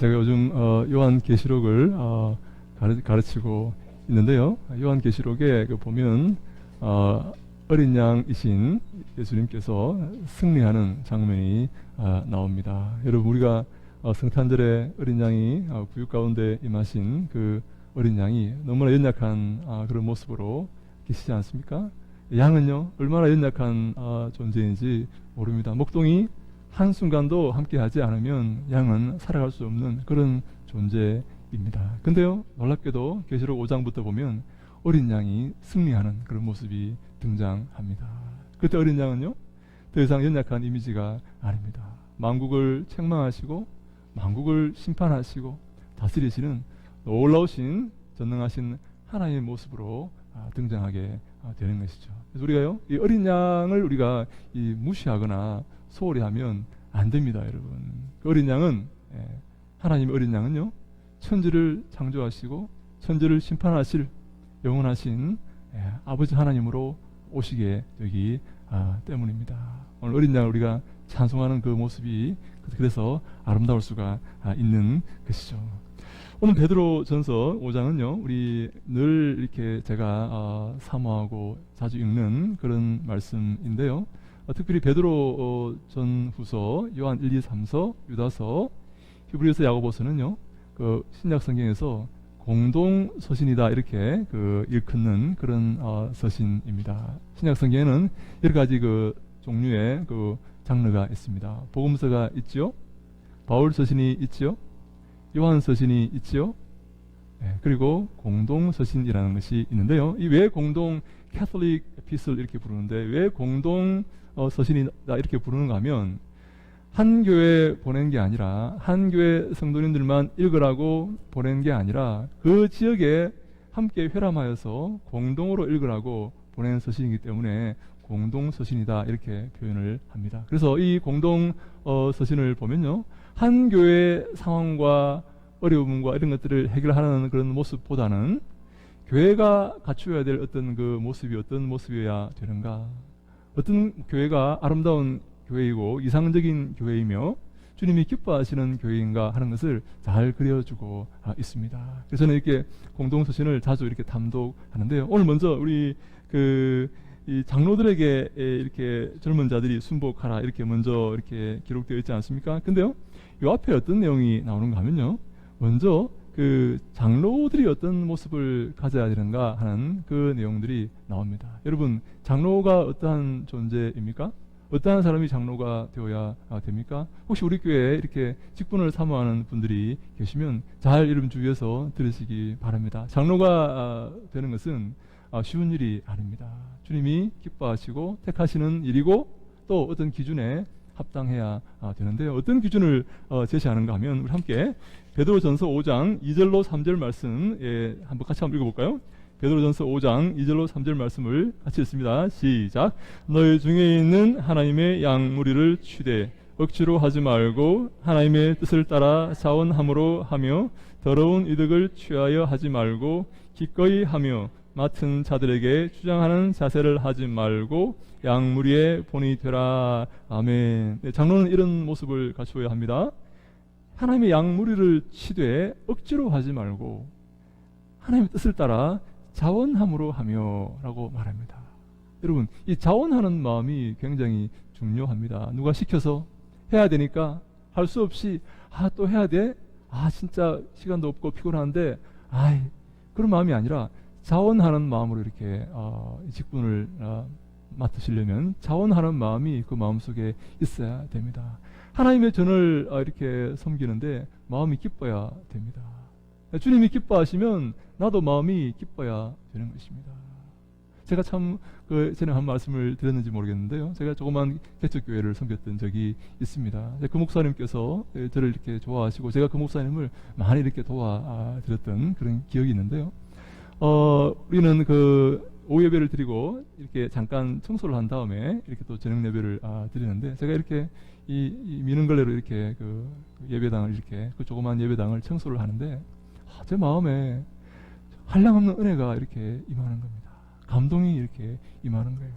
제가 요즘 요한계시록을 가르치고 있는데요. 요한계시록에 보면 어린 양이신 예수님께서 승리하는 장면이 나옵니다. 여러분, 우리가 성탄절에 어린 양이 구육 가운데 임하신 그 어린 양이 너무나 연약한 그런 모습으로 계시지 않습니까? 양은요, 얼마나 연약한 존재인지 모릅니다. 목동이 한순간도 함께하지 않으면 양은 살아갈 수 없는 그런 존재입니다. 근데요, 놀랍게도 계시록 5장부터 보면 어린 양이 승리하는 그런 모습이 등장합니다. 그때 어린 양은요, 더 이상 연약한 이미지가 아닙니다. 만국을 책망하시고 만국을 심판하시고 다스리시는 놀라우신 전능하신 하나님의 모습으로 등장하게 되는 것이죠. 그래서 우리가요, 이 어린 양을 우리가 무시하거나 소홀히 하면 안 됩니다, 여러분. 그 어린 양은, 하나님의 어린 양은요, 천지를 창조하시고 천지를 심판하실 영원하신 아버지 하나님으로 오시게 되기 때문입니다. 오늘 어린 양을 우리가 찬송하는 그 모습이 그래서 아름다울 수가 있는 것이죠. 오늘 베드로전서 5장은요, 우리 늘 이렇게 제가 사모하고 자주 읽는 그런 말씀인데요. 특별히 베드로 전후서, 요한 1, 2, 3서, 유다서, 히브리서, 야고보서는요, 그 신약 성경에서 공동 서신이다 이렇게 일컫는 그런 서신입니다. 신약 성경에는 여러 가지 그 종류의 그 장르가 있습니다. 복음서가 있죠, 바울 서신이 있죠, 요한 서신이 있죠. 그리고 공동 서신이라는 것이 있는데요. 이 왜 공동 캐톨릭 에피슬 이렇게 부르는데 왜 공동 서신이다 이렇게 부르는가 하면 한 교회 보낸 게 아니라 한 교회 성도님들만 읽으라고 보낸 게 아니라 그 지역에 함께 회람하여서 공동으로 읽으라고 보낸 서신이기 때문에 공동 서신이다 이렇게 표현을 합니다. 그래서 이 공동 서신을 보면요, 한 교회의 상황과 어려움과 이런 것들을 해결하는 그런 모습보다는 교회가 갖추어야 될 어떤 그 모습이 어떤 모습이어야 되는가, 어떤 교회가 아름다운 교회이고 이상적인 교회이며 주님이 기뻐하시는 교회인가 하는 것을 잘 그려주고 있습니다. 그래서 저는 이렇게 공동서신을 자주 이렇게 담독하는데요. 오늘 먼저 우리 이 장로들에게 이렇게 젊은 자들이 순복하라 이렇게 먼저 이렇게 기록되어 있지 않습니까? 근데요, 이 앞에 어떤 내용이 나오는가 하면요, 먼저 그 장로들이 어떤 모습을 가져야 되는가 하는 그 내용들이 나옵니다. 여러분, 장로가 어떠한 존재입니까? 어떠한 사람이 장로가 되어야 됩니까? 혹시 우리 교회에 이렇게 직분을 사모하는 분들이 계시면 잘 여러분 주위에서 들으시기 바랍니다. 장로가 되는 것은 쉬운 일이 아닙니다. 주님이 기뻐하시고 택하시는 일이고 또 어떤 기준에 합당해야 되는데요. 어떤 기준을 제시하는가 하면 우리 함께 베드로전서 5장 2절로 3절 말씀 한번 같이 한번 읽어볼까요? 베드로전서 5장 2절로 3절 말씀을 같이 읽습니다. 시작. 너희 중에 있는 하나님의 양무리를 취되 억지로 하지 말고 하나님의 뜻을 따라 자원함으로 하며 더러운 이득을 취하여 하지 말고 기꺼이 하며 맡은 자들에게 주장하는 자세를 하지 말고 양무리의 본이 되라. 아멘. 장로는 이런 모습을 갖추어야 합니다. 하나님의 양무리를 치되 억지로 하지 말고 하나님의 뜻을 따라 자원함으로 하며 라고 말합니다. 여러분, 이 자원하는 마음이 굉장히 중요합니다. 누가 시켜서 해야 되니까 할 수 없이 또 해야 돼? 진짜 시간도 없고 피곤한데 그런 마음이 아니라 자원하는 마음으로 이렇게 직분을 맡으시려면 자원하는 마음이 그 마음속에 있어야 됩니다. 하나님의 전을 이렇게 섬기는데 마음이 기뻐야 됩니다. 주님이 기뻐하시면 나도 마음이 기뻐야 되는 것입니다. 제가 참 전에 한 말씀을 드렸는지 모르겠는데요, 제가 조그만 개척교회를 섬겼던 적이 있습니다. 그 목사님께서 저를 이렇게 좋아하시고 제가 그 목사님을 많이 이렇게 도와드렸던 그런 기억이 있는데요, 우리는 오후 예배를 드리고 이렇게 잠깐 청소를 한 다음에 이렇게 또 저녁 예배를 드리는데 제가 이렇게 이 미는 걸레로 이렇게 그 예배당을 이렇게 그 조그만 예배당을 청소를 하는데 제 마음에 한량없는 은혜가 이렇게 임하는 겁니다. 감동이 이렇게 임하는 거예요.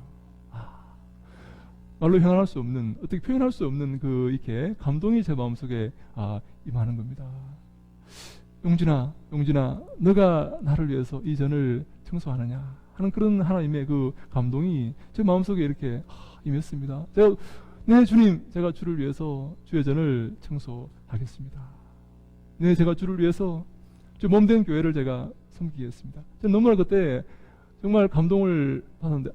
말로 표현할 수 없는, 어떻게 표현할 수 없는 이렇게 감동이 제 마음속에 임하는 겁니다. 용진아, 너가 나를 위해서 이 전을 청소하느냐 하는 그런 하나님의 그 감동이 제 마음속에 이렇게 임했습니다. 네 주님, 제가 주를 위해서 주의 전을 청소하겠습니다. 네, 제가 주를 위해서 주 몸된 교회를 제가 섬기겠습니다. 저는 너무나 그때 정말 감동을 받았는데,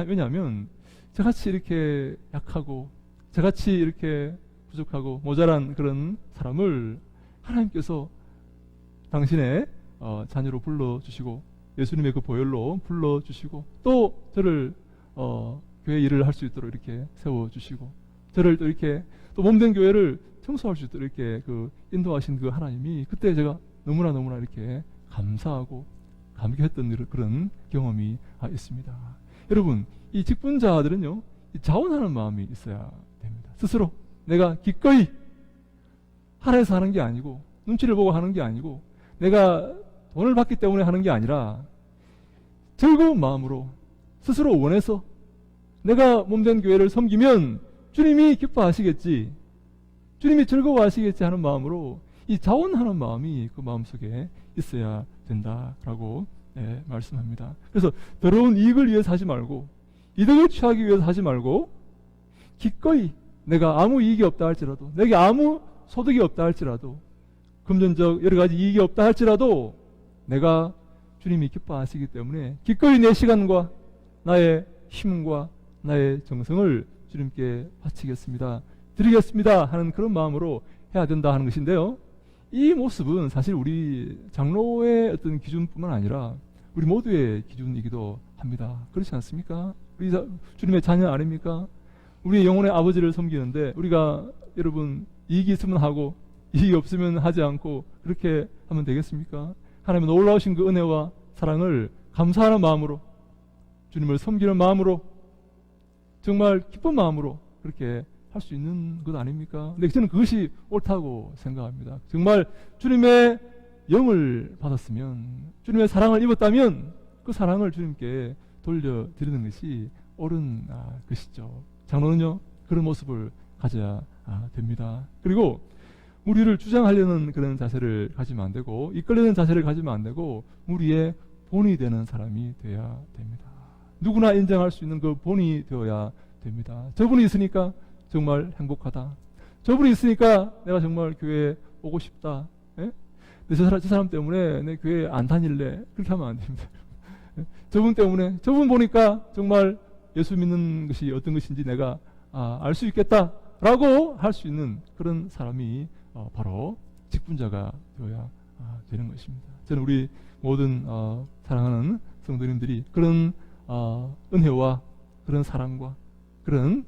왜냐하면 저같이 이렇게 약하고 저같이 이렇게 부족하고 모자란 그런 사람을 하나님께서 당신의 자녀로 불러주시고 예수님의 그 보혈로 불러주시고 또 저를 교회 일을 할 수 있도록 이렇게 세워주시고 저를 또 이렇게 또 몸된 교회를 청소할 수 있도록 이렇게 그 인도하신 그 하나님이 그때 제가 너무나 이렇게 감사하고 감격했던 그런 경험이 있습니다. 여러분, 이 직분자들은요, 자원하는 마음이 있어야 됩니다. 스스로 내가 기꺼이 하나에서 하는 게 아니고 눈치를 보고 하는 게 아니고 내가 돈을 받기 때문에 하는 게 아니라 즐거운 마음으로 스스로 원해서 내가 몸된 교회를 섬기면 주님이 기뻐하시겠지, 주님이 즐거워하시겠지 하는 마음으로 이 자원하는 마음이 그 마음속에 있어야 된다라고 말씀합니다. 그래서 더러운 이익을 위해서 하지 말고 이득을 취하기 위해서 하지 말고 기꺼이 내가 아무 이익이 없다 할지라도, 내게 아무 소득이 없다 할지라도, 금전적 여러 가지 이익이 없다 할지라도 내가 주님이 기뻐하시기 때문에 기꺼이 내 시간과 나의 힘과 나의 정성을 주님께 바치겠습니다, 드리겠습니다 하는 그런 마음으로 해야 된다 하는 것인데요, 이 모습은 사실 우리 장로의 어떤 기준뿐만 아니라 우리 모두의 기준이기도 합니다. 그렇지 않습니까? 우리 주님의 자녀 아닙니까? 우리의 영혼의 아버지를 섬기는데 우리가 여러분 이익이 있으면 하고 이익이 없으면 하지 않고 그렇게 하면 되겠습니까? 하나님의 놀라우신 그 은혜와 사랑을 감사하는 마음으로, 주님을 섬기는 마음으로, 정말 기쁜 마음으로 그렇게 할 수 있는 것 아닙니까? 근데 저는 그것이 옳다고 생각합니다. 정말 주님의 영을 받았으면, 주님의 사랑을 입었다면 그 사랑을 주님께 돌려드리는 것이 옳은 것이죠. 장로는요, 그런 모습을 가져야 됩니다. 그리고 무리를 주장하려는 그런 자세를 가지면 안 되고, 이끌려는 자세를 가지면 안 되고, 무리의 본이 되는 사람이 되어야 됩니다. 누구나 인정할 수 있는 그 본이 되어야 됩니다. 저분이 있으니까 정말 행복하다, 저분이 있으니까 내가 정말 교회에 오고 싶다, 예? 근데 저 사람 때문에 내 교회에 안 다닐래, 그렇게 하면 안 됩니다. 저분 때문에, 저분 보니까 정말 예수 믿는 것이 어떤 것인지 내가 알 수 있겠다 라고 할 수 있는 그런 사람이 바로 직분자가 되어야 되는 것입니다. 저는 우리 모든 사랑하는 성도님들이 그런 은혜와 그런 사랑과 그런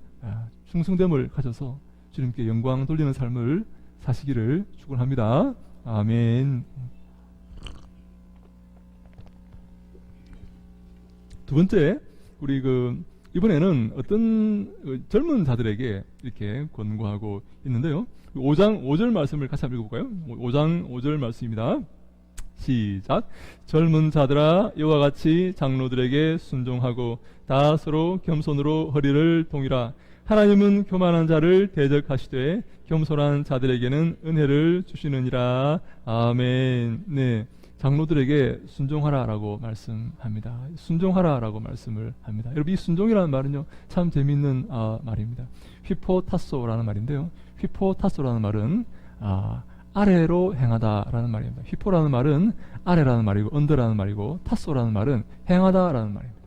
충성됨을 가져서 주님께 영광 돌리는 삶을 사시기를 축원합니다. 아멘. 두 번째, 우리 이번에는 어떤 젊은 자들에게 이렇게 권고하고 있는데요. 5장 5절 말씀을 같이 한번 읽어볼까요? 5장 5절 말씀입니다. 시작. 젊은 자들아, 이와 같이 장로들에게 순종하고 다 서로 겸손으로 허리를 동이라. 하나님은 교만한 자를 대적하시되 겸손한 자들에게는 은혜를 주시느니라. 아멘. 네, 장로들에게 순종하라라고 말씀합니다. 순종하라라고 말씀을 합니다. 여러분, 이 순종이라는 말은요, 참 재미있는 말입니다. 휘포타소라는 말인데요, 휘포타소라는 말은 아래로 행하다라는 말입니다. 휘포라는 말은 아래라는 말이고, 언더라는 말이고, 타소라는 말은 행하다라는 말입니다.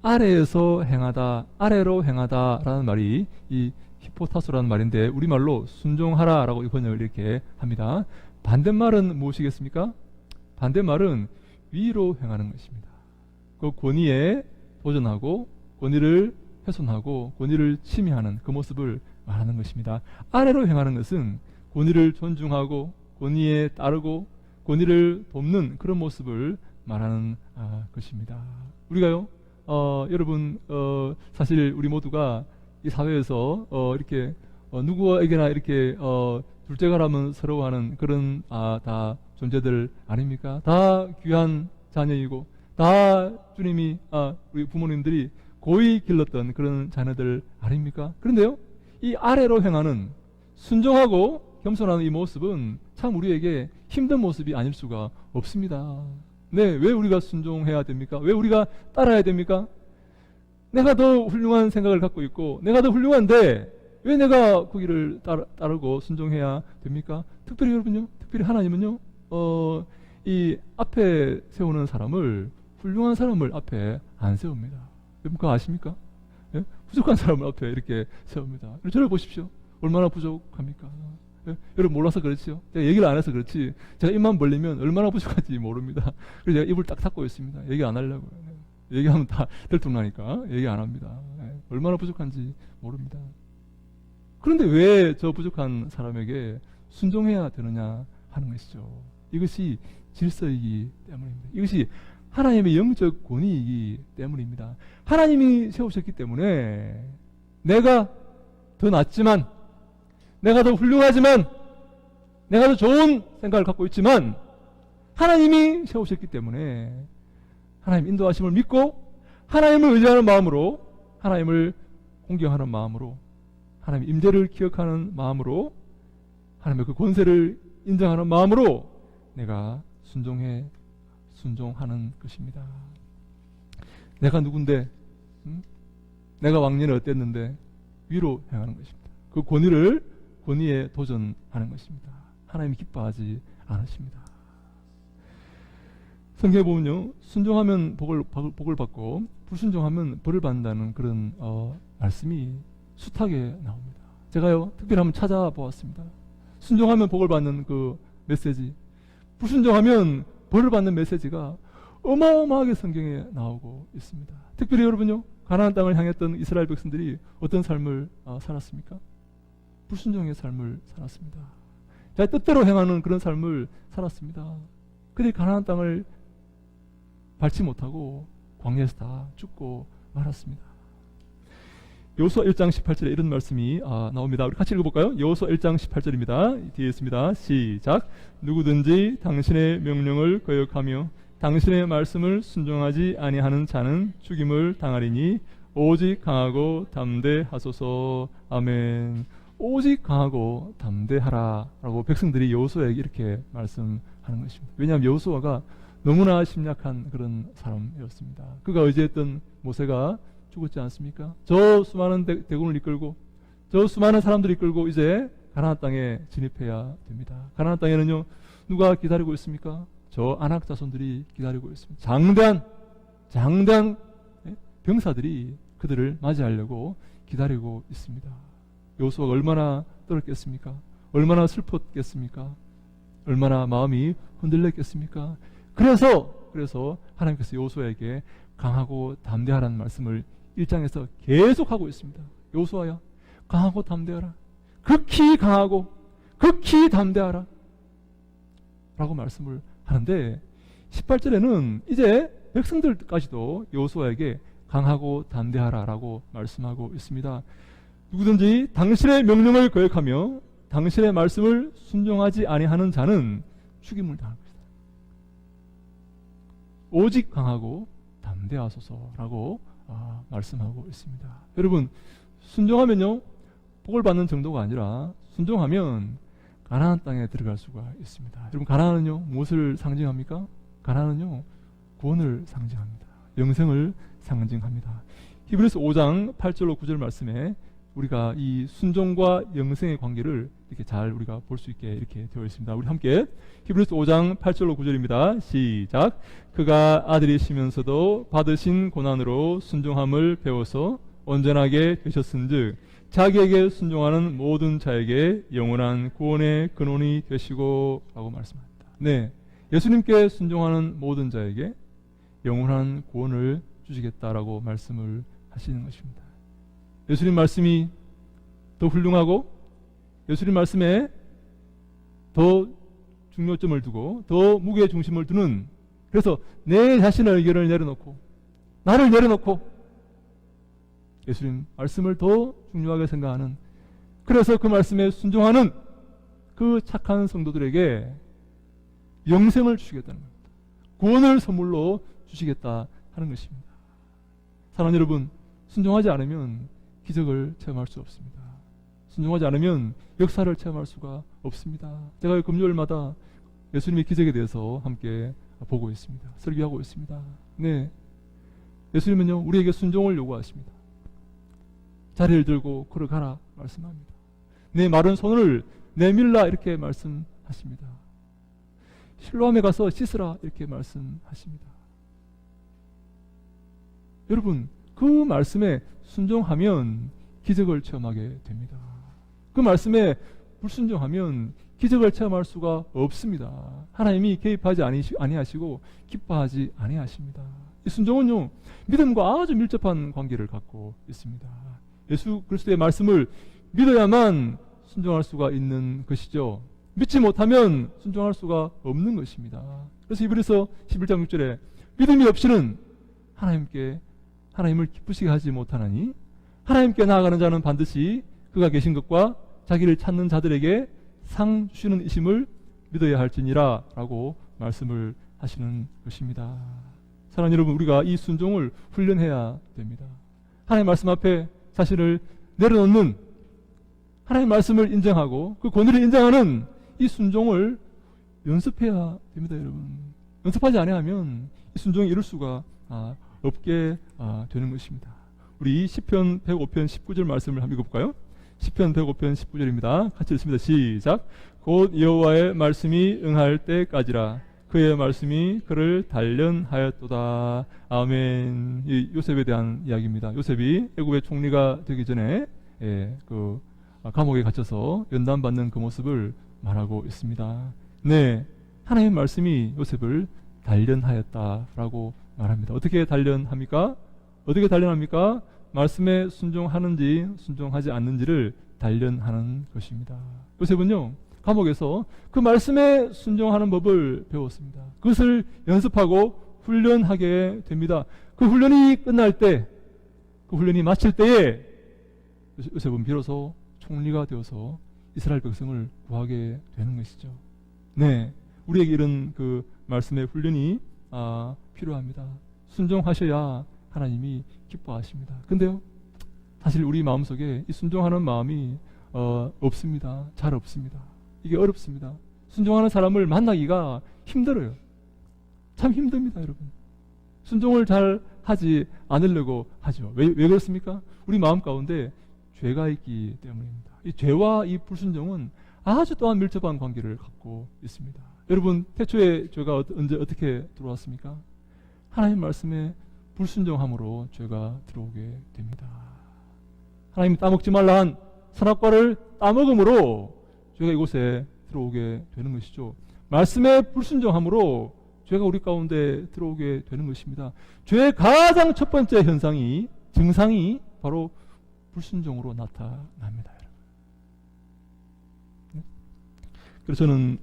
아래에서 행하다, 아래로 행하다라는 말이 이 휘포타소라는 말인데, 우리말로 순종하라라고 번역을 이렇게 합니다. 반대말은 무엇이겠습니까? 반대말은 위로 행하는 것입니다. 그 권위에 도전하고 권위를 훼손하고 권위를 침해하는 그 모습을 말하는 것입니다. 아래로 행하는 것은 권위를 존중하고 권위에 따르고 권위를 돕는 그런 모습을 말하는 것입니다. 우리가요, 여러분, 사실 우리 모두가 이 사회에서 이렇게 누구에게나 이렇게 둘째가라면 서러워하는 그런 다 존재들 아닙니까? 다 귀한 자녀이고 다 주님이 우리 부모님들이 고이 길렀던 그런 자녀들 아닙니까? 그런데요, 이 아래로 행하는, 순종하고 겸손한 이 모습은 참 우리에게 힘든 모습이 아닐 수가 없습니다. 네, 왜 우리가 순종해야 됩니까? 왜 우리가 따라야 됩니까? 내가 더 훌륭한 생각을 갖고 있고 내가 더 훌륭한데 왜 내가 그 길을 따르고 순종해야 됩니까? 특별히 여러분요, 특별히 하나님은요, 이 앞에 세우는 사람을, 훌륭한 사람을 앞에 안 세웁니다. 여러분 그거 아십니까? 예? 부족한 사람을 앞에 이렇게 세웁니다. 저를 보십시오. 얼마나 부족합니까? 예? 여러분 몰라서 그렇지요. 제가 얘기를 안 해서 그렇지 제가 입만 벌리면 얼마나 부족한지 모릅니다. 그래서 제가 입을 딱 닫고 있습니다. 얘기 안 하려고요. 얘기하면 다 들통나니까 얘기 안 합니다. 예? 얼마나 부족한지 모릅니다. 그런데 왜 저 부족한 사람에게 순종해야 되느냐 하는 것이죠. 이것이 질서이기 때문입니다. 이것이 하나님의 영적 권위이기 때문입니다. 하나님이 세우셨기 때문에 내가 더 낫지만, 내가 더 훌륭하지만, 내가 더 좋은 생각을 갖고 있지만 하나님이 세우셨기 때문에 하나님 인도하심을 믿고 하나님을 의지하는 마음으로, 하나님을 공경하는 마음으로, 하나님의 임재를 기억하는 마음으로, 하나님의 그 권세를 인정하는 마음으로 내가 순종하는 것입니다. 내가 누군데, 내가 왕년에 어땠는데 위로 행하는 것입니다. 그 권위에 도전하는 것입니다. 하나님이 기뻐하지 않으십니다. 성경에 보면요, 순종하면 복을 받고 불순종하면 벌을 받는다는 그런 말씀이 숱하게 나옵니다. 제가요 특별히 한번 찾아보았습니다. 순종하면 복을 받는 그 메시지, 불순종하면 벌을 받는 메시지가 어마어마하게 성경에 나오고 있습니다. 특별히 여러분요, 가나안 땅을 향했던 이스라엘 백성들이 어떤 삶을 살았습니까? 불순종의 삶을 살았습니다. 자기 뜻대로 행하는 그런 삶을 살았습니다. 그들이 가나안 땅을 밟지 못하고 광야에서 다 죽고 말았습니다. 여호수아 1장 18절에 이런 말씀이 나옵니다. 우리 같이 읽어볼까요? 여호수아 1장 18절입니다. 뒤에 있습니다. 시작. 누구든지 당신의 명령을 거역하며 당신의 말씀을 순종하지 아니하는 자는 죽임을 당하리니 오직 강하고 담대하소서. 아멘. 오직 강하고 담대하라 라고 백성들이 여호수아에게 이렇게 말씀하는 것입니다. 왜냐하면 여호수아가 너무나 심약한 그런 사람이었습니다. 그가 의지했던 모세가 죽었지 않습니까? 저 수많은 대군을 이끌고 저 수많은 사람들을 이끌고 이제 가나안 땅에 진입해야 됩니다. 가나안 땅에는요 누가 기다리고 있습니까? 저 아낙 자손들이 기다리고 있습니다. 장대한 병사들이 그들을 맞이하려고 기다리고 있습니다. 여호수아가 얼마나 떨었겠습니까? 얼마나 슬펐겠습니까? 얼마나 마음이 흔들렸겠습니까? 그래서 하나님께서 여호수아에게 강하고 담대하라는 말씀을 1장에서 계속 하고 있습니다. 여호수아야, 강하고 담대하라. 극히 강하고 극히 담대하라 라고 말씀을 하는데 18절에는 이제 백성들까지도 여호수아에게 강하고 담대하라 라고 말씀하고 있습니다. 누구든지 당신의 명령을 거역하며 당신의 말씀을 순종하지 아니하는 자는 죽임을 당할 것이다. 오직 강하고 담대하소서라고 말씀하고 있습니다. 여러분, 순종하면요 복을 받는 정도가 아니라 순종하면 가나안 땅에 들어갈 수가 있습니다. 여러분, 가나안은요 무엇을 상징합니까? 가나안은요 구원을 상징합니다. 영생을 상징합니다. 히브리서 5장 8절로 9절 말씀에 우리가 이 순종과 영생의 관계를 이렇게 잘 우리가 볼 수 있게 이렇게 되어 있습니다. 우리 함께 히브리서 5장 8절로 9절입니다. 시작. 그가 아들이시면서도 받으신 고난으로 순종함을 배워서 온전하게 되셨은즉 자기에게 순종하는 모든 자에게 영원한 구원의 근원이 되시고 라고 말씀합니다. 네, 예수님께 순종하는 모든 자에게 영원한 구원을 주시겠다라고 말씀을 하시는 것입니다. 예수님 말씀이 더 훌륭하고 예수님 말씀에 더 중요점을 두고 더 무게 중심을 두는, 그래서 내 자신의 의견을 내려놓고 나를 내려놓고 예수님 말씀을 더 중요하게 생각하는, 그래서 그 말씀에 순종하는 그 착한 성도들에게 영생을 주시겠다는 겁니다. 구원을 선물로 주시겠다 하는 것입니다. 사랑하는 여러분, 순종하지 않으면 기적을 체험할 수 없습니다. 순종하지 않으면 역사를 체험할 수가 없습니다. 제가 금요일마다 예수님의 기적에 대해서 함께 보고 있습니다. 설교하고 있습니다. 네, 예수님은요 우리에게 순종을 요구하십니다. 자리를 들고 걸어가라 말씀합니다. 내 마른 손을 내밀라 이렇게 말씀하십니다. 실로암에 가서 씻으라 이렇게 말씀하십니다. 여러분, 그 말씀에 순종하면 기적을 체험하게 됩니다. 그 말씀에 불순종하면 기적을 체험할 수가 없습니다. 하나님이 개입하지 아니하시고 기뻐하지 아니하십니다. 이 순종은요 믿음과 아주 밀접한 관계를 갖고 있습니다. 예수 그리스도의 말씀을 믿어야만 순종할 수가 있는 것이죠. 믿지 못하면 순종할 수가 없는 것입니다. 그래서 히브리서 11장 6절에 믿음이 없이는 하나님을 기쁘시게 하지 못하나니 하나님께 나아가는 자는 반드시 그가 계신 것과 자기를 찾는 자들에게 상 주시는 이심을 믿어야 할지니라 라고 말씀을 하시는 것입니다. 사랑하는 여러분, 우리가 이 순종을 훈련해야 됩니다. 하나님 말씀 앞에 자신을 내려놓는, 하나님 말씀을 인정하고 그 권위를 인정하는 이 순종을 연습해야 됩니다. 여러분, 연습하지 아니하면 이 순종이 이룰 수가 없게 되는 것입니다. 우리 시편 105편 19절 말씀을 한번 읽어볼까요? 시편 105편 19절입니다. 같이 읽습니다. 시작. 곧 여호와의 말씀이 응할 때까지라 그의 말씀이 그를 단련하였도다. 아멘. 이 요셉에 대한 이야기입니다. 요셉이 애굽의 총리가 되기 전에 감옥에 갇혀서 연단받는 그 모습을 말하고 있습니다. 네, 하나님의 말씀이 요셉을 단련하였다라고 말합니다. 어떻게 단련합니까? 어떻게 단련합니까? 말씀에 순종하는지 순종하지 않는지를 단련하는 것입니다. 요셉은요 감옥에서 그 말씀에 순종하는 법을 배웠습니다. 그것을 연습하고 훈련하게 됩니다. 그 훈련이 끝날 때, 그 훈련이 마칠 때에 요셉은 비로소 총리가 되어서 이스라엘 백성을 구하게 되는 것이죠. 네, 우리에게 이런 그 말씀의 훈련이 필요합니다. 순종하셔야 하나님이 기뻐하십니다. 근데요, 사실 우리 마음속에 이 순종하는 마음이 없습니다. 잘 없습니다. 이게 어렵습니다. 순종하는 사람을 만나기가 힘들어요. 참 힘듭니다, 여러분. 순종을 잘 하지 않으려고 하죠. 왜 그렇습니까? 우리 마음 가운데 죄가 있기 때문입니다. 이 죄와 이 불순종은 아주 또한 밀접한 관계를 갖고 있습니다. 여러분, 태초에 죄가 언제 어떻게 들어왔습니까? 하나님 말씀에 불순종함으로 죄가 들어오게 됩니다. 하나님이 따먹지 말라 한 선악과를 따먹음으로 죄가 이곳에 들어오게 되는 것이죠. 말씀에 불순종함으로 죄가 우리 가운데 들어오게 되는 것입니다. 죄의 가장 첫 번째 증상이 바로 불순종으로 나타납니다. 그래서 저는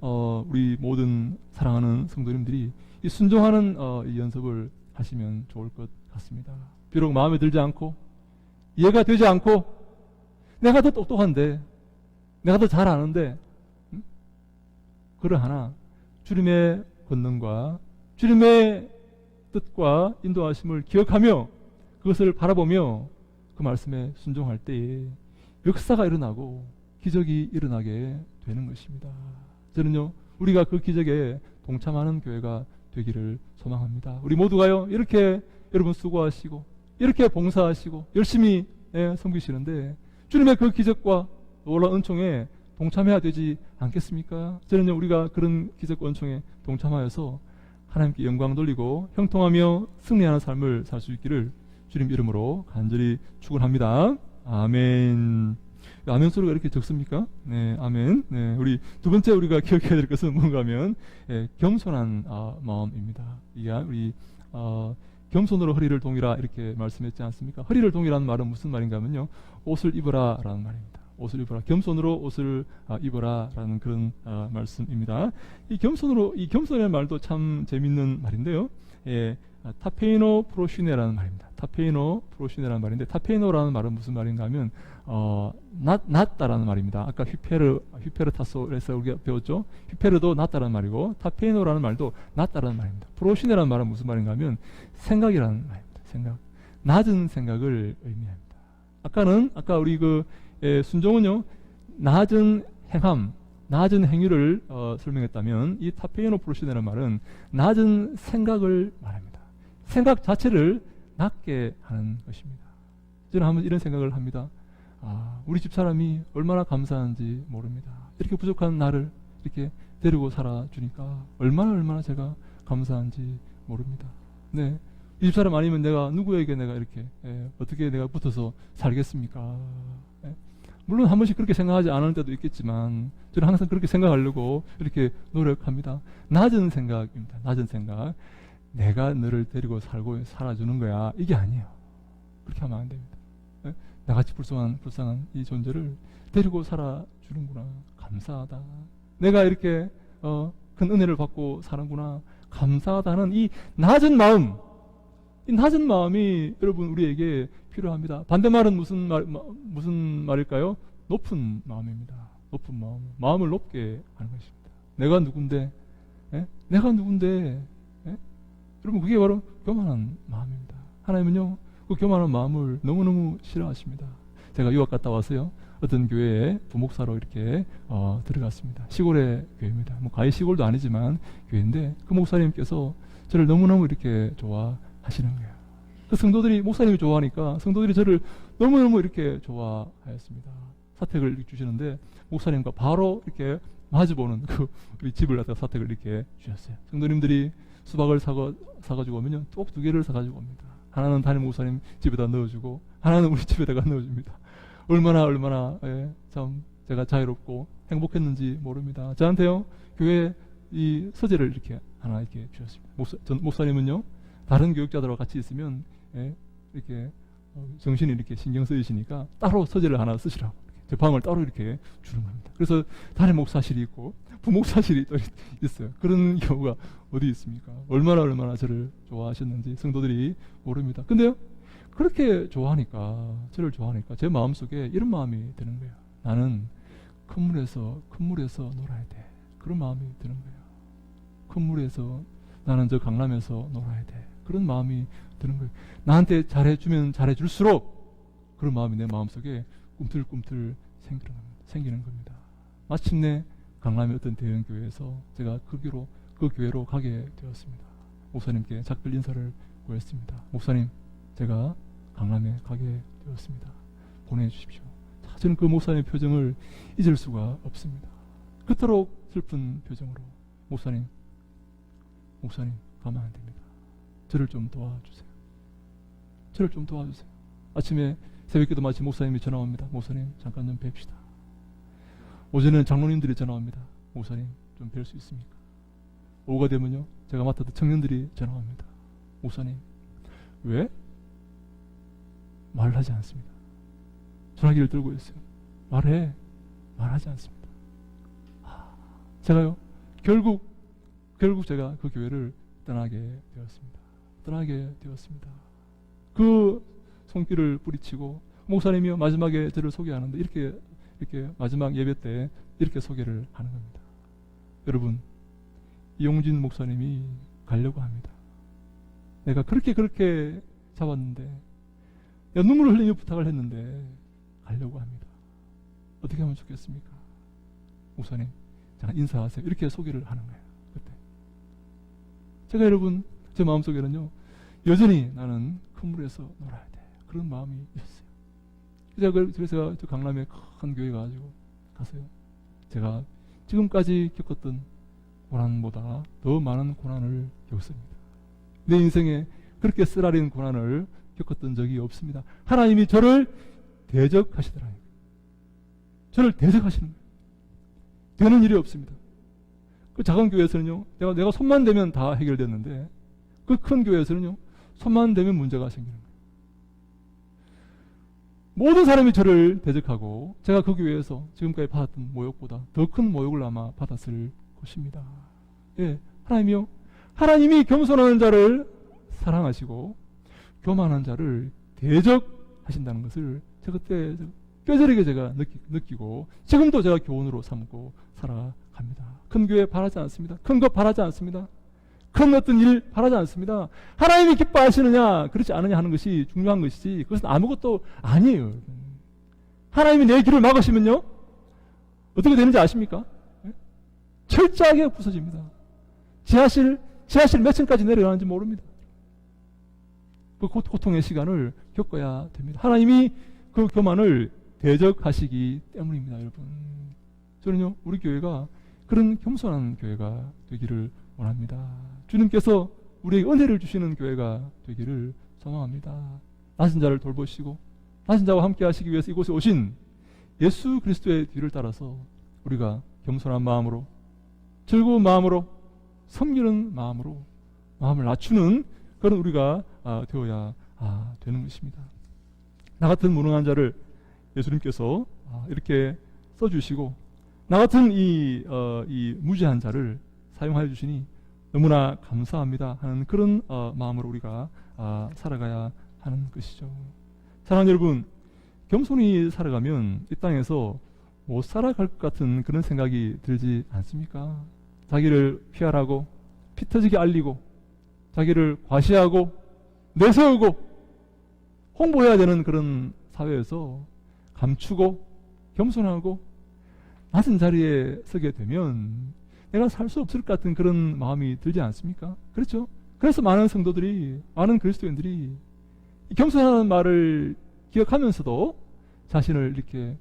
우리 모든 사랑하는 성도님들이 이 순종하는 이 연습을 하시면 좋을 것 같습니다. 비록 마음에 들지 않고 이해가 되지 않고 내가 더 똑똑한데 내가 더 잘 아는데 그러하나 주님의 권능과 주님의 뜻과 인도하심을 기억하며 그것을 바라보며 그 말씀에 순종할 때에 역사가 일어나고 기적이 일어나게 되는 것입니다. 저는요 우리가 그 기적에 동참하는 교회가 되기를 소망합니다. 우리 모두가요 이렇게 여러분 수고하시고 이렇게 봉사하시고 열심히 섬기시는데 주님의 그 기적과 놀라운 은총에 동참해야 되지 않겠습니까? 저는요 우리가 그런 기적과 은총에 동참하여서 하나님께 영광 돌리고 형통하며 승리하는 삶을 살 수 있기를 주님 이름으로 간절히 축원합니다. 아멘. 아멘 소리가 이렇게 적습니까? 네, 아멘. 네, 우리 두 번째 우리가 기억해야 될 것은 뭔가 하면 겸손한 마음입니다. 이게 우리 겸손으로 허리를 동이라 이렇게 말씀했지 않습니까? 허리를 동이라는 말은 무슨 말인가 하면요 옷을 입어라 라는 말입니다. 옷을 입어라. 겸손으로 옷을 입어라 라는 그런 말씀입니다. 이 겸손이라는 말도 참 재밌는 말인데요. 타페이노 프로시네라는 말입니다. 타페이노 프로시네라는 말인데 타페이노라는 말은 무슨 말인가 하면 낫다라는 말입니다. 아까 휘페르타소에서 우리가 배웠죠. 휘페르도 낫다라는 말이고 타페이노라는 말도 낫다라는 말입니다. 프로시네라는 말은 무슨 말인가 하면 생각이라는 말입니다. 생각. 낮은 생각을 의미합니다. 아까 우리 순종은요 낮은 행함, 낮은 행위를 설명했다면 이 타페이노 프로시네라는 말은 낮은 생각을 말합니다. 생각 자체를 낮게 하는 것입니다. 저는 한번 이런 생각을 합니다. 우리 집사람이 얼마나 감사한지 모릅니다. 이렇게 부족한 나를 이렇게 데리고 살아주니까 얼마나 제가 감사한지 모릅니다. 네, 이 집사람 아니면 내가 누구에게 내가 이렇게 어떻게 내가 붙어서 살겠습니까? 물론 한 번씩 그렇게 생각하지 않을 때도 있겠지만 저는 항상 그렇게 생각하려고 이렇게 노력합니다. 낮은 생각입니다. 낮은 생각. 내가 너를 데리고 살아주는 거야. 이게 아니에요. 그렇게 하면 안 됩니다. 나같이 불쌍한 이 존재를 데리고 살아주는구나. 감사하다. 내가 이렇게 큰 은혜를 받고 사는구나. 감사하다는 이 낮은 마음. 이 낮은 마음이 여러분 우리에게 필요합니다. 반대말은 무슨 말일까요? 높은 마음입니다. 높은 마음. 마음을 높게 하는 것입니다. 내가 누군데? 내가 누군데? 여러분 그게 바로 교만한 마음입니다. 하나님은요 그 교만한 마음을 너무너무 싫어하십니다. 제가 유학 갔다 와서요 어떤 교회에 부목사로 이렇게 들어갔습니다. 시골의 교회입니다. 뭐 가히 시골도 아니지만 교회인데 그 목사님께서 저를 너무너무 이렇게 좋아하시는 거예요. 그 성도들이 목사님이 좋아하니까 성도들이 저를 너무너무 이렇게 좋아하였습니다. 사택을 주시는데 목사님과 바로 이렇게 마주보는 그 우리 집을 갖다가 사택을 이렇게 주셨어요. 성도님들이 수박을 사가지고 오면요 꼭 2개를 사가지고 옵니다. 하나는 담임 목사님 집에다 넣어주고 하나는 우리 집에다가 넣어줍니다. 얼마나 참 제가 자유롭고 행복했는지 모릅니다. 저한테요 교회 이 서재를 이렇게 하나 이렇게 주셨습니다. 목사님은요 다른 교육자들과 같이 있으면 이렇게 정신이 이렇게 신경 쓰이시니까 따로 서재를 하나 쓰시라고 제 방을 따로 이렇게 주는 겁니다. 그래서 담임 목사실이 있고 부목사실이 또 있어요. 그런 경우가 어디 있습니까? 얼마나 저를 좋아하셨는지 성도들이 모릅니다. 근데요 그렇게 저를 좋아하니까 제 마음속에 이런 마음이 드는 거예요. 나는 큰 물에서 놀아야 돼. 그런 마음이 드는 거예요. 큰 물에서 나는 저 강남에서 놀아야 돼. 그런 마음이 드는 거예요. 나한테 잘해주면 잘해줄수록 그런 마음이 내 마음속에 꿈틀꿈틀 생기는 겁니다. 마침내 강남의 어떤 대형교회에서 제가 그 교회로 가게 되었습니다. 목사님께 작별 인사를 구했습니다. 목사님, 제가 강남에 가게 되었습니다. 보내주십시오. 저는 그 목사님의 표정을 잊을 수가 없습니다. 그토록 슬픈 표정으로 목사님 가면 안 됩니다. 저를 좀 도와주세요. 아침에 새벽기도 마치 목사님이 전화 옵니다. 목사님 잠깐 좀 뵙시다. 오전에는 장로님들이 전화 옵니다. 목사님 좀 뵐 수 있습니까? 오후가 되면요 제가 맡았던 청년들이 전화 옵니다. 목사님 왜? 말을 하지 않습니다. 전화기를 들고 있어요. 말하지 않습니다. 제가요 결국 제가 그 교회를 떠나게 되었습니다. 그 손길을 뿌리치고 목사님이요 마지막에 저를 소개하는데 이렇게 마지막 예배 때 이렇게 소개를 하는 겁니다. 여러분 이용진 목사님이 가려고 합니다. 내가 그렇게 잡았는데 내가 눈물을 흘리며 부탁을 했는데 가려고 합니다. 어떻게 하면 좋겠습니까? 목사님 잠깐 인사하세요. 이렇게 소개를 하는 거예요. 그때 제가 여러분 제 마음속에는요 여전히 나는 큰 물에서 놀아야 돼. 그런 마음이 있었어요. 그래서 저 강남에 큰 교회 가지고 가서요. 제가 지금까지 겪었던 고난보다 더 많은 고난을 겪습니다. 내 인생에 그렇게 쓰라린 고난을 겪었던 적이 없습니다. 하나님이 저를 대적하시더라고요. 저를 대적하시는 거예요. 되는 일이 없습니다. 그 작은 교회에서는요, 내가 손만 대면 다 해결됐는데, 그 큰 교회에서는요, 손만 대면 문제가 생기는 거예요. 모든 사람이 저를 대적하고, 제가 그 교회에서 지금까지 받았던 모욕보다 더 큰 모욕을 아마 받았을 것입니다. 예, 하나님이요, 하나님이 겸손한 자를 사랑하시고, 교만한 자를 대적하신다는 것을 제가 그때 뼈저리게 제가 느끼고 지금도 제가 교훈으로 삼고 살아갑니다. 큰 교회 바라지 않습니다. 큰 것 바라지 않습니다. 큰 어떤 일 바라지 않습니다. 하나님이 기뻐하시느냐 그렇지 않느냐 하는 것이 중요한 것이지 그것은 아무것도 아니에요. 하나님이 내 길을 막으시면요 어떻게 되는지 아십니까? 철저하게 부서집니다. 지하실 몇 층까지 내려가는지 모릅니다. 그 고통의 시간을 겪어야 됩니다. 하나님이 그 교만을 대적하시기 때문입니다, 여러분. 저는요, 우리 교회가 그런 겸손한 교회가 되기를 원합니다. 주님께서 우리에게 은혜를 주시는 교회가 되기를 소망합니다. 낮은 자를 돌보시고 낮은 자와 함께 하시기 위해서 이곳에 오신 예수 그리스도의 뒤를 따라서 우리가 겸손한 마음으로, 즐거운 마음으로, 섬기는 마음으로 마음을 낮추는 그런 우리가 되어야 되는 것입니다. 나 같은 무능한 자를 예수님께서 이렇게 써주시고 나 같은 이 무지한 자를 사용하여 주시니 너무나 감사합니다 하는 그런 마음으로 우리가 살아가야 하는 것이죠. 사랑하는 여러분, 겸손히 살아가면 이 땅에서 못 살아갈 것 같은 그런 생각이 들지 않습니까? 자기를 피하라고 피 터지게 알리고 자기를 과시하고 내세우고 홍보해야 되는 그런 사회에서 감추고 겸손하고 낮은 자리에 서게 되면 내가 살 수 없을 것 같은 그런 마음이 들지 않습니까? 그렇죠? 그래서 많은 성도들이, 많은 그리스도인들이 겸손하다는 말을 기억하면서도 자신을 이렇게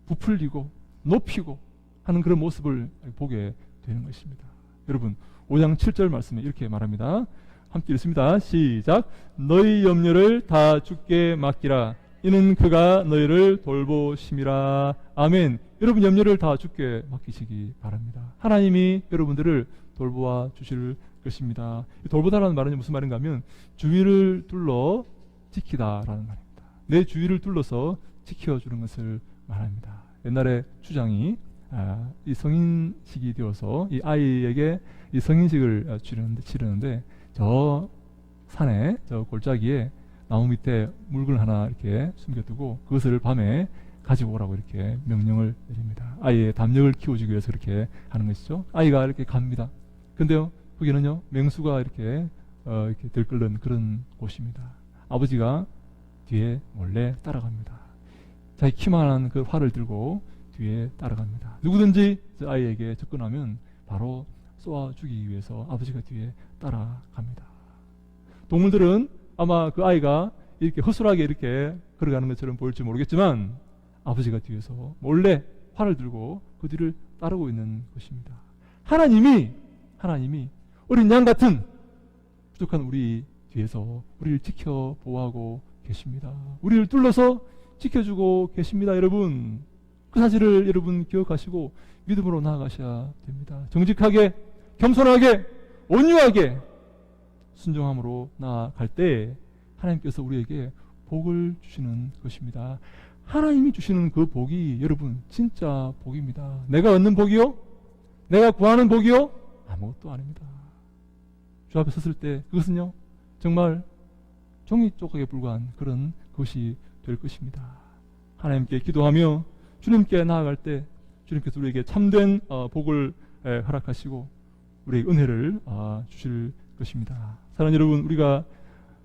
부풀리고 높이고 하는 그런 모습을 보게 되는 것입니다. 여러분, 5장 7절 말씀에 이렇게 말합니다. 함께 읽습니다. 시작. 너희 염려를 다 주께 맡기라. 이는 그가 너희를 돌보심이라. 아멘. 여러분 염려를 다 주께 맡기시기 바랍니다. 하나님이 여러분들을 돌보아 주실 것입니다. 돌보다라는 말은 무슨 말인가 하면 주위를 둘러 지키다라는 말입니다. 내 주위를 둘러서 지켜주는 것을 말합니다. 옛날에 주장이 이 성인식이 되어서 이 아이에게 이 성인식을 치르는데 저 산에 저 골짜기에 나무 밑에 물건을 하나 이렇게 숨겨두고 그것을 밤에 가지고 오라고 이렇게 명령을 내립니다. 아이의 담력을 키워주기 위해서 그렇게 하는 것이죠. 아이가 이렇게 갑니다. 근데요, 거기는요 맹수가 이렇게 들끓는 그런 곳입니다. 아버지가 뒤에 몰래 따라갑니다. 자기 키만한 그 활을 들고 뒤에 따라갑니다. 누구든지 저 아이에게 접근하면 바로 쏘아 죽이기 위해서 아버지가 뒤에 따라갑니다. 동물들은 아마 그 아이가 이렇게 허술하게 이렇게 걸어가는 것처럼 보일지 모르겠지만 아버지가 뒤에서 몰래 활을 들고 그 뒤를 따르고 있는 것입니다. 하나님이 어린 양 같은 부족한 우리 뒤에서 우리를 지켜 보호하고 계십니다. 우리를 둘러서 지켜주고 계십니다. 여러분, 그 사실을 여러분 기억하시고 믿음으로 나아가셔야 됩니다. 정직하게, 겸손하게, 온유하게 순종함으로 나아갈 때 하나님께서 우리에게 복을 주시는 것입니다. 하나님이 주시는 그 복이 여러분 진짜 복입니다. 내가 얻는 복이요? 내가 구하는 복이요? 아무것도 아닙니다. 주 앞에 섰을 때 그것은요 정말 종이 조각에 불과한 그런 것이 될 것입니다. 하나님께 기도하며 주님께 나아갈 때 주님께서 우리에게 참된 복을 허락하시고 우리에게 은혜를 주실 것입니다. 사랑하는 여러분, 우리가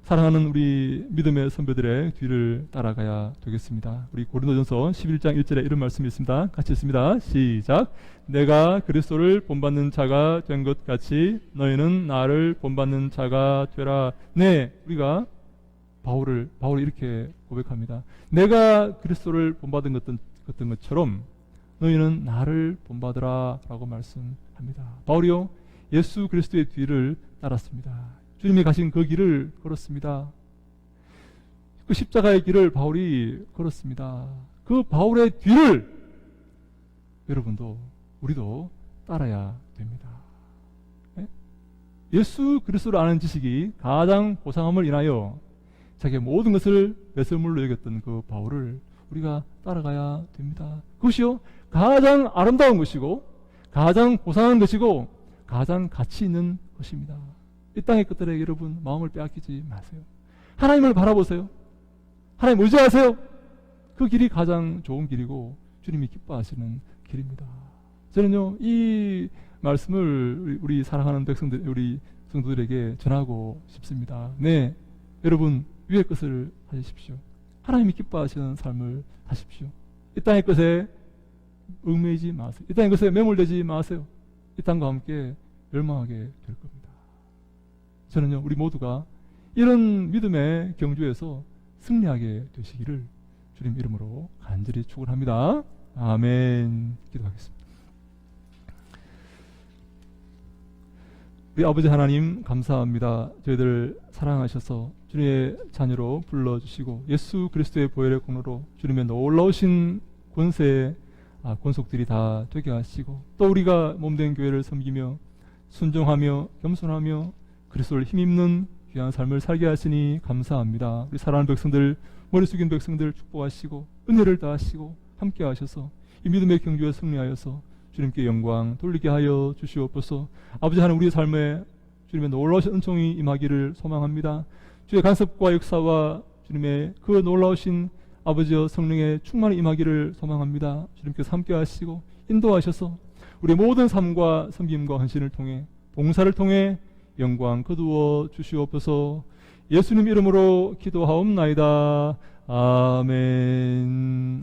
사랑하는 우리 믿음의 선배들의 뒤를 따라가야 되겠습니다. 우리 고린도전서 11장 1절에 이런 말씀이 있습니다. 같이 읽습니다. 시작. 내가 그리스도를 본받는 자가 된 것 같이 너희는 나를 본받는 자가 되라. 네, 우리가 바울이 이렇게 고백합니다. 내가 그리스도를 본받은 것처럼 너희는 나를 본받으라 라고 말씀합니다. 바울이요 예수 그리스도의 뒤를 따랐습니다. 주님이 가신 그 길을 걸었습니다. 그 십자가의 길을 바울이 걸었습니다. 그 바울의 뒤를 여러분도 우리도 따라야 됩니다. 네? 예수 그리스도를 아는 지식이 가장 고상함을 인하여 자기의 모든 것을 매설물로 여겼던 그 바울을 우리가 따라가야 됩니다. 그것이요 가장 아름다운 것이고 가장 고상한 것이고 가장 가치 있는 것입니다. 이 땅의 것들에게 여러분 마음을 빼앗기지 마세요. 하나님을 바라보세요. 하나님 의지하세요. 그 길이 가장 좋은 길이고 주님이 기뻐하시는 길입니다. 저는요 이 말씀을 우리 사랑하는 백성들, 우리 성도들에게 전하고 싶습니다. 네, 여러분 위의 것을 하십시오. 하나님이 기뻐하시는 삶을 하십시오. 이 땅의 것에 얽매이지 마세요. 이 땅의 것에 매몰되지 마세요. 이 땅과 함께 멸망하게 될 겁니다. 저는요, 우리 모두가 이런 믿음의 경주에서 승리하게 되시기를 주님 이름으로 간절히 축원합니다. 아멘. 기도하겠습니다. 우리 아버지 하나님 감사합니다. 저희들 사랑하셔서 주님의 자녀로 불러주시고 예수 그리스도의 보혈의 공로로 주님의 놀라우신 권세의 권속들이 다 되게 하시고 또 우리가 몸된 교회를 섬기며 순종하며 겸손하며 그리스도를 힘입는 귀한 삶을 살게 하시니 감사합니다. 우리 사랑하는 백성들, 머리 숙인 백성들 축복하시고 은혜를 다하시고 함께 하셔서 이 믿음의 경주에 승리하여서 주님께 영광 돌리게 하여 주시옵소서. 아버지 하나님, 우리의 삶에 주님의 놀라우신 은총이 임하기를 소망합니다. 주의 간섭과 역사와 주님의 그 놀라우신 아버지여 성령의 충만이 임하기를 소망합니다. 주님께서 함께 하시고 인도하셔서 우리의 모든 삶과 섬김과 헌신을 통해 봉사를 통해 영광 거두어 주시옵소서. 예수님 이름으로 기도하옵나이다. 아멘.